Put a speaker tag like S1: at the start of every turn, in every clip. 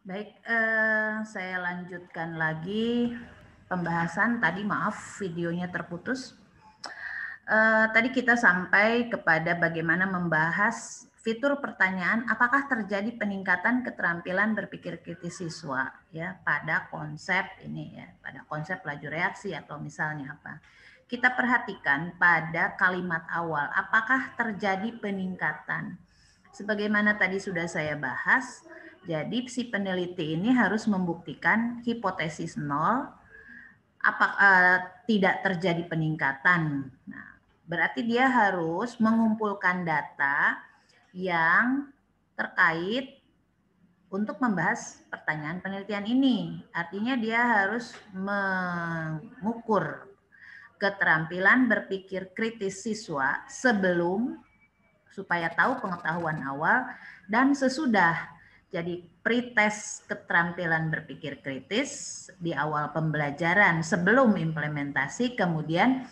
S1: Baik, saya lanjutkan lagi pembahasan tadi, maaf videonya terputus. Tadi kita sampai kepada bagaimana membahas fitur pertanyaan apakah terjadi peningkatan keterampilan berpikir kritis siswa ya pada konsep ini ya, pada konsep laju reaksi atau misalnya apa. Kita perhatikan pada kalimat awal apakah terjadi peningkatan. Sebagaimana tadi sudah saya bahas, jadi si peneliti ini harus membuktikan hipotesis nol, tidak terjadi peningkatan. Nah, berarti dia harus mengumpulkan data yang terkait untuk membahas pertanyaan penelitian ini. Artinya dia harus mengukur keterampilan berpikir kritis siswa sebelum supaya tahu pengetahuan awal dan sesudah. Jadi pretest keterampilan berpikir kritis di awal pembelajaran sebelum implementasi, kemudian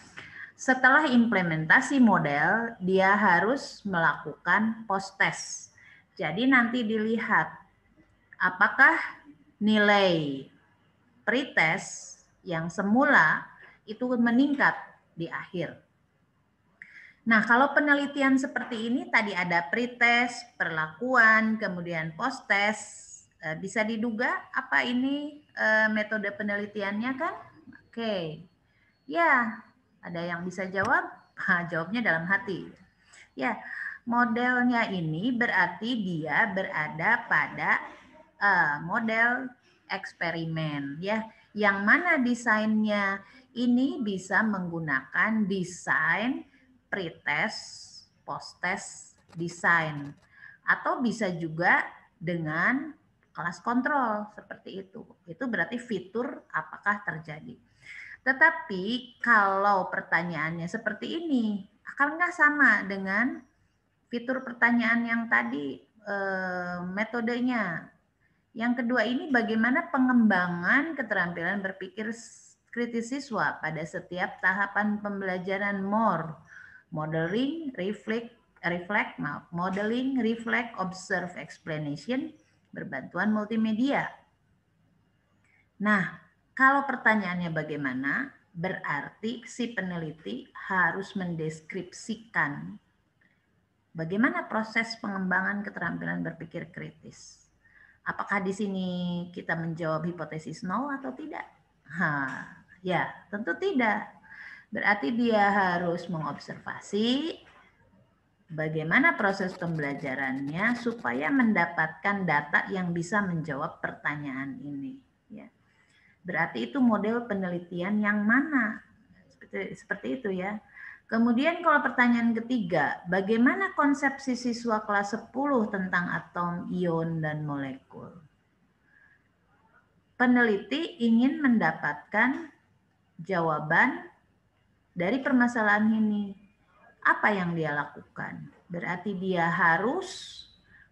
S1: setelah implementasi model dia harus melakukan post test. Jadi nanti dilihat apakah nilai pretest yang semula itu meningkat di akhir. Nah, kalau penelitian seperti ini tadi ada pretest, perlakuan, kemudian post test, bisa diduga apa ini metode penelitiannya kan? Oke. Ya, ada yang bisa jawab? Jawabnya dalam hati. Ya, modelnya ini berarti dia berada pada model eksperimen ya, yang mana desainnya ini bisa menggunakan desain pretest, post-test desain, atau bisa juga dengan kelas kontrol seperti itu. Itu berarti fitur apakah terjadi. Tetapi kalau pertanyaannya seperti ini, akankah sama dengan fitur pertanyaan yang tadi metodenya? Yang kedua ini bagaimana pengembangan keterampilan berpikir kritis siswa pada setiap tahapan pembelajaran MORE, modeling, reflect, modeling, reflect, observe, explanation, berbantuan multimedia. Nah, kalau pertanyaannya bagaimana, berarti si peneliti harus mendeskripsikan bagaimana proses pengembangan keterampilan berpikir kritis. Apakah di sini kita menjawab hipotesis nol atau tidak? Ya, tentu tidak. Berarti dia harus mengobservasi bagaimana proses pembelajarannya supaya mendapatkan data yang bisa menjawab pertanyaan ini. Ya. Berarti itu model penelitian yang mana? Seperti itu ya. Kemudian kalau pertanyaan ketiga, bagaimana konsepsi siswa kelas 10 tentang atom, ion, dan molekul? Peneliti ingin mendapatkan jawaban dari permasalahan ini. Apa yang dia lakukan? Berarti dia harus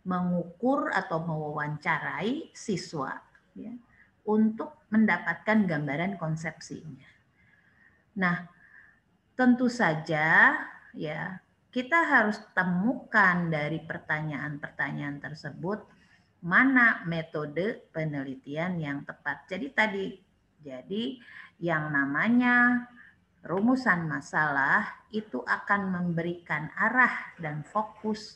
S1: mengukur atau mewawancarai siswa ya, untuk mendapatkan gambaran konsepsinya. Nah, tentu saja ya kita harus temukan dari pertanyaan-pertanyaan tersebut mana metode penelitian yang tepat. Jadi yang namanya rumusan masalah itu akan memberikan arah dan fokus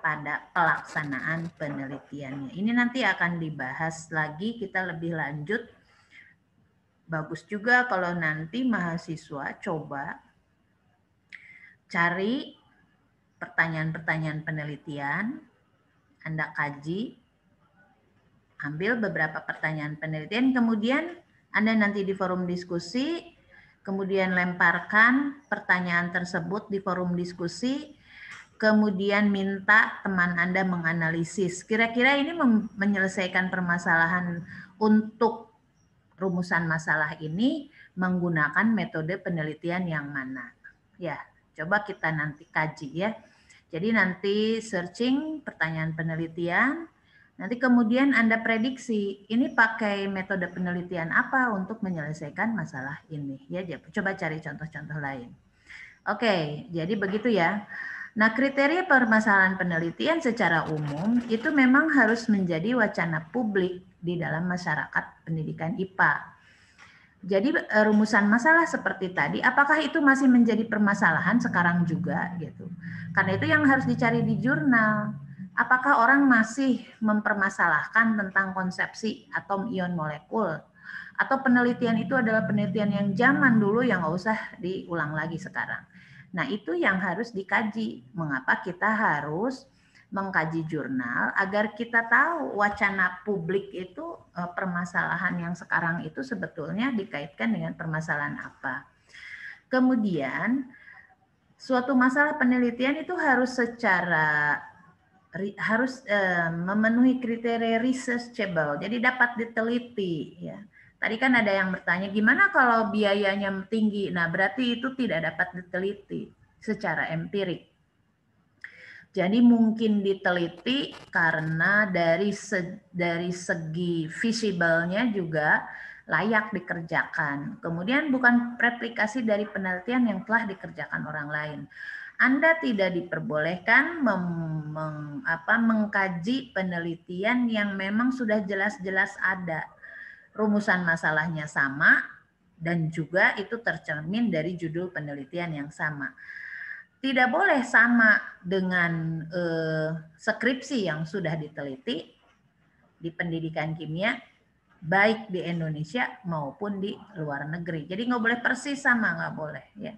S1: pada pelaksanaan penelitiannya. Ini nanti akan dibahas lagi kita lebih lanjut. Bagus juga kalau nanti mahasiswa coba cari pertanyaan-pertanyaan penelitian, Anda kaji, ambil beberapa pertanyaan penelitian, kemudian Anda nanti di forum diskusi, kemudian lemparkan pertanyaan tersebut di forum diskusi, kemudian minta teman Anda menganalisis. Kira-kira ini menyelesaikan permasalahan untuk rumusan masalah ini menggunakan metode penelitian yang mana. Ya, coba kita nanti kaji ya. Jadi nanti searching pertanyaan penelitian, nanti kemudian Anda prediksi ini pakai metode penelitian apa untuk menyelesaikan masalah ini. Ya, coba cari contoh-contoh lain. Oke, jadi begitu ya. Nah, kriteria permasalahan penelitian secara umum itu memang harus menjadi wacana publik di dalam masyarakat pendidikan IPA. Jadi rumusan masalah seperti tadi, apakah itu masih menjadi permasalahan sekarang juga gitu? Karena itu yang harus dicari di jurnal. Apakah orang masih mempermasalahkan tentang konsepsi atom ion molekul? Atau penelitian itu adalah penelitian yang zaman dulu yang nggak usah diulang lagi sekarang? Nah, itu yang harus dikaji. Mengapa kita harus mengkaji jurnal agar kita tahu wacana publik itu permasalahan yang sekarang itu sebetulnya dikaitkan dengan permasalahan apa. Kemudian suatu masalah penelitian itu harus memenuhi kriteria researchable, jadi dapat diteliti ya. Tadi kan ada yang bertanya, gimana kalau biayanya tinggi? Nah, berarti itu tidak dapat diteliti secara empirik. Jadi mungkin diteliti karena dari segi visible-nya juga layak dikerjakan. Kemudian bukan replikasi dari penelitian yang telah dikerjakan orang lain. Anda tidak diperbolehkan mengkaji penelitian yang memang sudah jelas-jelas ada. Rumusan masalahnya sama dan juga itu tercermin dari judul penelitian yang sama. Tidak boleh sama dengan skripsi yang sudah diteliti di pendidikan kimia, baik di Indonesia maupun di luar negeri. Jadi nggak boleh persis sama, nggak boleh ya.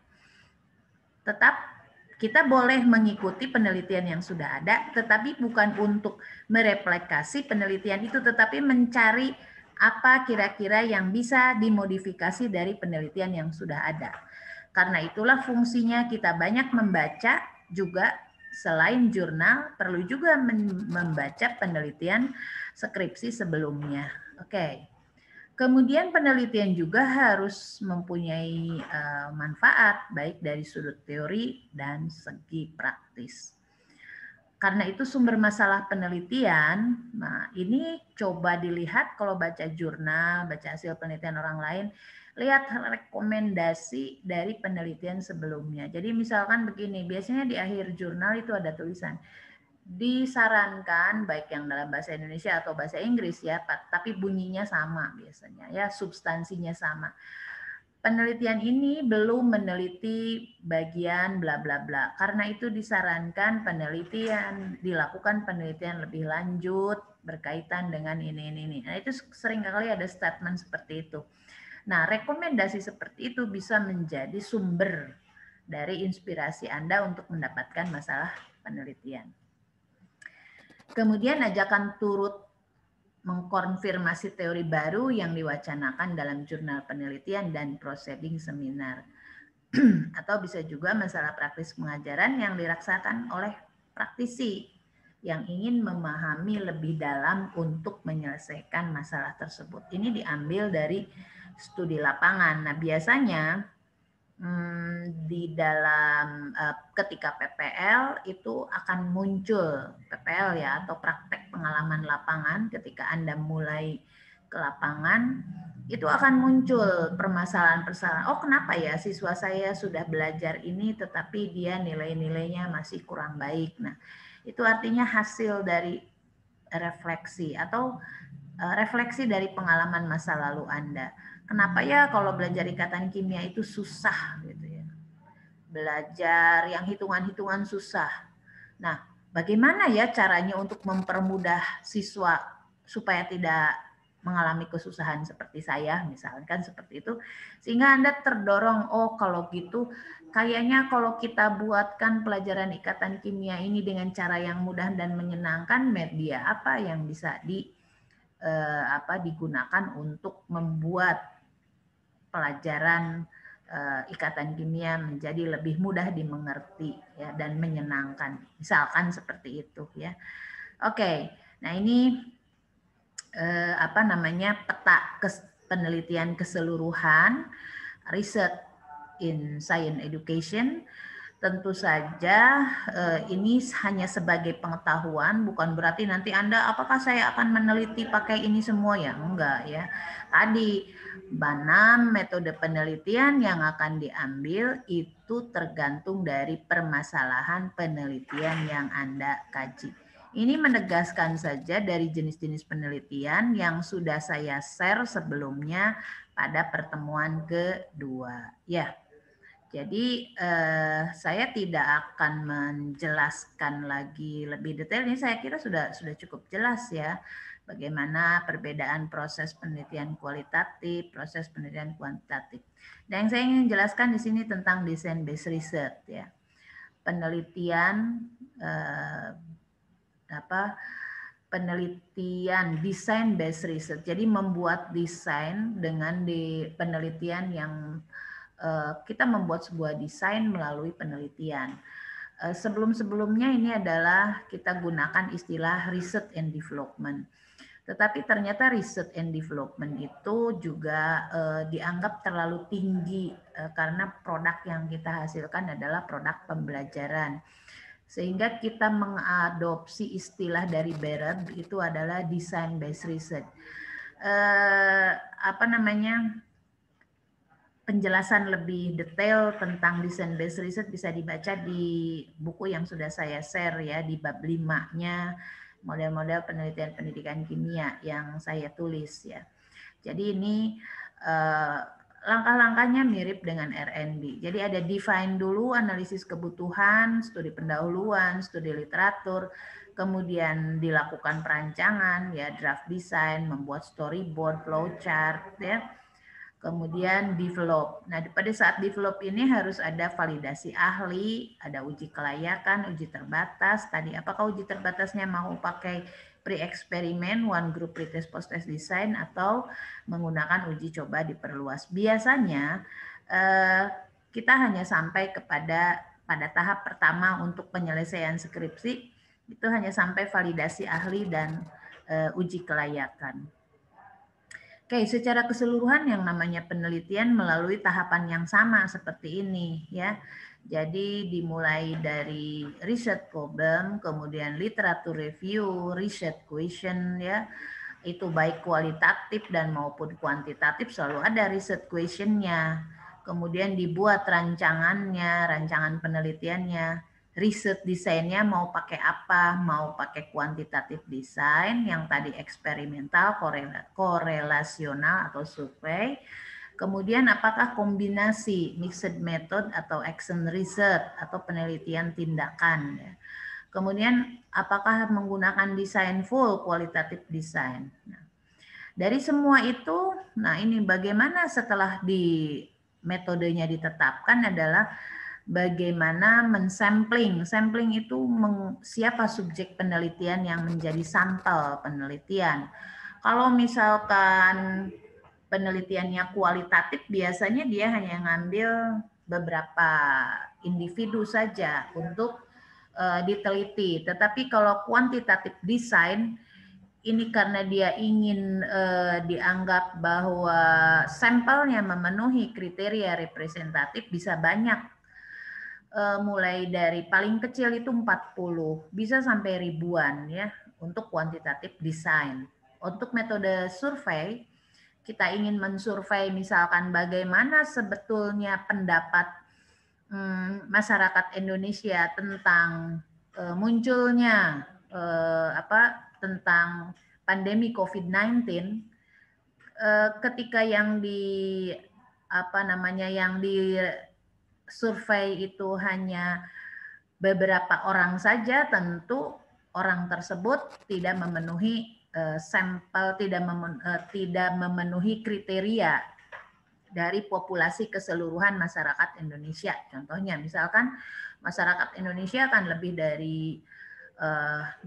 S1: Tetap kita boleh mengikuti penelitian yang sudah ada, tetapi bukan untuk mereplikasi penelitian itu, tetapi mencari apa kira-kira yang bisa dimodifikasi dari penelitian yang sudah ada. Karena itulah fungsinya kita banyak membaca juga, selain jurnal, perlu juga membaca penelitian skripsi sebelumnya. Oke. Kemudian penelitian juga harus mempunyai manfaat baik dari sudut teori dan segi praktis. Karena itu sumber masalah penelitian, nah ini coba dilihat kalau baca jurnal, baca hasil penelitian orang lain, lihat rekomendasi dari penelitian sebelumnya. Jadi misalkan begini, biasanya di akhir jurnal itu ada tulisan, disarankan baik yang dalam bahasa Indonesia atau bahasa Inggris ya, tapi bunyinya sama biasanya ya, substansinya sama. Penelitian ini belum meneliti bagian bla bla bla. Karena itu disarankan dilakukan penelitian lebih lanjut berkaitan dengan ini. Nah, itu seringkali ada statement seperti itu. Nah, rekomendasi seperti itu bisa menjadi sumber dari inspirasi Anda untuk mendapatkan masalah penelitian. Kemudian ajakan turut mengkonfirmasi teori baru yang diwacanakan dalam jurnal penelitian dan proceeding seminar. Atau bisa juga masalah praktis pengajaran yang dirasakan oleh praktisi yang ingin memahami lebih dalam untuk menyelesaikan masalah tersebut. Ini diambil dari studi lapangan. Nah, biasanya di dalam ketika PPL itu akan muncul PPL ya, atau praktek pengalaman lapangan. Ketika Anda mulai ke lapangan itu akan muncul permasalahan-permasalahan. Oh, kenapa ya siswa saya sudah belajar ini tetapi dia nilai-nilainya masih kurang baik. Nah, itu artinya hasil dari refleksi atau refleksi dari pengalaman masa lalu Anda. Kenapa ya kalau belajar ikatan kimia itu susah gitu ya. Belajar yang hitungan-hitungan susah. Nah, bagaimana ya caranya untuk mempermudah siswa supaya tidak mengalami kesusahan seperti saya, misalkan seperti itu. Sehingga Anda terdorong, oh kalau gitu kayaknya kalau kita buatkan pelajaran ikatan kimia ini dengan cara yang mudah dan menyenangkan, media apa yang bisa digunakan untuk membuat pelajaran ikatan kimia menjadi lebih mudah dimengerti ya, dan menyenangkan, misalkan seperti itu ya. Oke, nah ini peta penelitian keseluruhan research in science education. Tentu saja ini hanya sebagai pengetahuan, bukan berarti nanti Anda apakah saya akan meneliti pakai ini semua ya, enggak ya. Tadi 6 metode penelitian yang akan diambil itu itu tergantung dari permasalahan penelitian yang Anda kaji. Ini menegaskan saja dari jenis-jenis penelitian yang sudah saya share sebelumnya pada pertemuan kedua. Ya, jadi saya tidak akan menjelaskan lagi lebih detail. Ini saya kira sudah cukup jelas ya. Bagaimana perbedaan proses penelitian kualitatif, proses penelitian kuantitatif. Dan yang saya ingin jelaskan di sini tentang design based research ya. Penelitian penelitian design based research. Jadi membuat desain dengan penelitian yang kita membuat sebuah desain melalui penelitian. Sebelum-sebelumnya ini adalah kita gunakan istilah research and development. Tetapi ternyata research and development itu juga dianggap terlalu tinggi karena produk yang kita hasilkan adalah produk pembelajaran. Sehingga kita mengadopsi istilah dari Barrett itu adalah design based research. Penjelasan lebih detail tentang design based research bisa dibaca di buku yang sudah saya share ya di bab 5-nya model-model penelitian pendidikan kimia yang saya tulis ya. Jadi ini langkah-langkahnya mirip dengan R&D. Jadi ada define dulu, analisis kebutuhan, studi pendahuluan, studi literatur, kemudian dilakukan perancangan ya, draft design, membuat storyboard, flowchart ya. Kemudian develop. Nah, pada saat develop ini harus ada validasi ahli, ada uji kelayakan, uji terbatas. Tadi apakah uji terbatasnya mau pakai pre-eksperimen, one group pretest post-test design, atau menggunakan uji coba diperluas. Biasanya kita hanya sampai pada tahap pertama untuk penyelesaian skripsi, itu hanya sampai validasi ahli dan uji kelayakan. Oke, secara keseluruhan yang namanya penelitian melalui tahapan yang sama seperti ini ya. Jadi dimulai dari research problem, kemudian literatur review, research question ya. Itu baik kualitatif dan maupun kuantitatif selalu ada research question-nya. Kemudian dibuat rancangannya, rancangan penelitiannya. Riset desainnya mau pakai apa, mau pakai kuantitatif desain yang tadi eksperimental, korelasional atau survei. Kemudian apakah kombinasi mixed method atau action research atau penelitian tindakan. Kemudian apakah menggunakan desain full kualitatif desain. Nah, dari semua itu, nah ini bagaimana setelah metodenya ditetapkan adalah bagaimana mensampling. Sampling itu siapa subjek penelitian yang menjadi sampel penelitian. Kalau misalkan penelitiannya kualitatif, biasanya dia hanya ngambil beberapa individu saja untuk diteliti. Tetapi kalau kuantitatif desain, ini karena dia ingin dianggap bahwa sampelnya memenuhi kriteria representatif, bisa banyak. Mulai dari paling kecil itu 40, bisa sampai ribuan ya untuk kuantitatif desain. Untuk metode survei, kita ingin mensurvei misalkan bagaimana sebetulnya pendapat masyarakat Indonesia tentang munculnya tentang pandemi COVID-19, ketika yang survei itu hanya beberapa orang saja, tentu orang tersebut tidak memenuhi sampel, tidak memenuhi kriteria dari populasi keseluruhan masyarakat Indonesia. Contohnya, misalkan masyarakat Indonesia kan lebih dari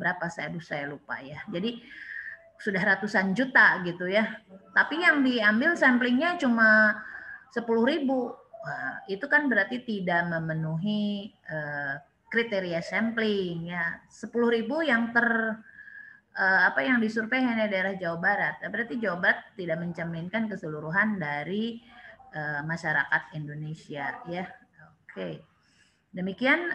S1: berapa saya lupa ya. Jadi sudah ratusan juta gitu ya. Tapi yang diambil samplingnya cuma 10.000. Nah, itu kan berarti tidak memenuhi kriteria sampling ya. 10.000 yang yang disurvei hanya daerah Jawa Barat. Berarti Jawa Barat tidak mencerminkan keseluruhan dari masyarakat Indonesia ya. Oke. Demikian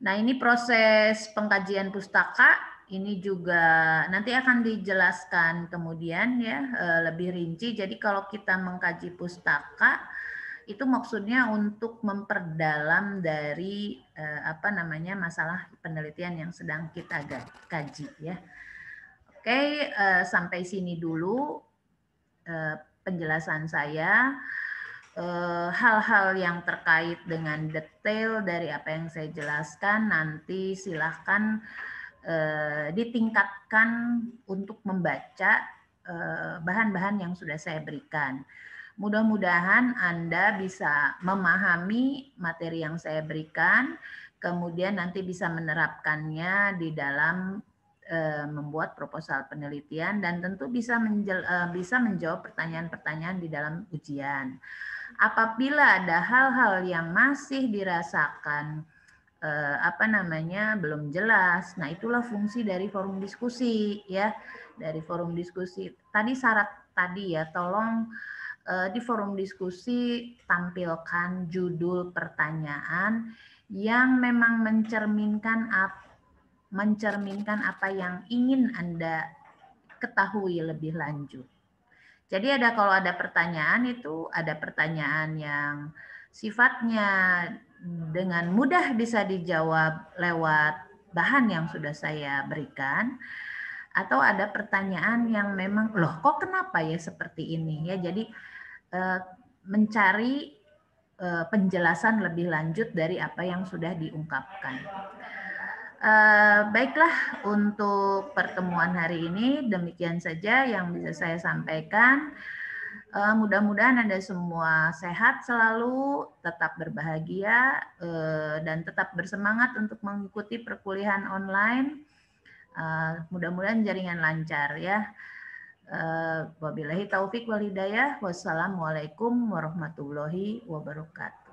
S1: nah ini proses pengkajian pustaka. Ini juga nanti akan dijelaskan kemudian ya lebih rinci. Jadi kalau kita mengkaji pustaka Itu maksudnya untuk memperdalam dari masalah penelitian yang sedang kita kaji ya. Oke, sampai sini dulu penjelasan saya. Hal-hal yang terkait dengan detail dari apa yang saya jelaskan nanti silahkan ditingkatkan untuk membaca bahan-bahan yang sudah saya berikan. Mudah-mudahan Anda bisa memahami materi yang saya berikan, kemudian nanti bisa menerapkannya di dalam membuat proposal penelitian dan tentu bisa menjawab pertanyaan-pertanyaan di dalam ujian. Apabila ada hal-hal yang masih dirasakan belum jelas, nah itulah fungsi dari forum diskusi ya, dari forum diskusi. Tadi syarat tadi ya, tolong di forum diskusi tampilkan judul pertanyaan yang memang mencerminkan apa yang ingin Anda ketahui lebih lanjut. Jadi kalau ada pertanyaan itu ada pertanyaan yang sifatnya dengan mudah bisa dijawab lewat bahan yang sudah saya berikan, atau ada pertanyaan yang memang loh kok kenapa ya seperti ini ya. Jadi mencari penjelasan lebih lanjut dari apa yang sudah diungkapkan. Baiklah, untuk pertemuan hari ini demikian saja yang bisa saya sampaikan. Mudah-mudahan Anda semua sehat selalu, tetap berbahagia, dan tetap bersemangat untuk mengikuti perkuliahan online. Mudah-mudahan jaringan lancar ya. Wabillahi taufik wal hidayah. Wassalamualaikum warahmatullahi wabarakatuh.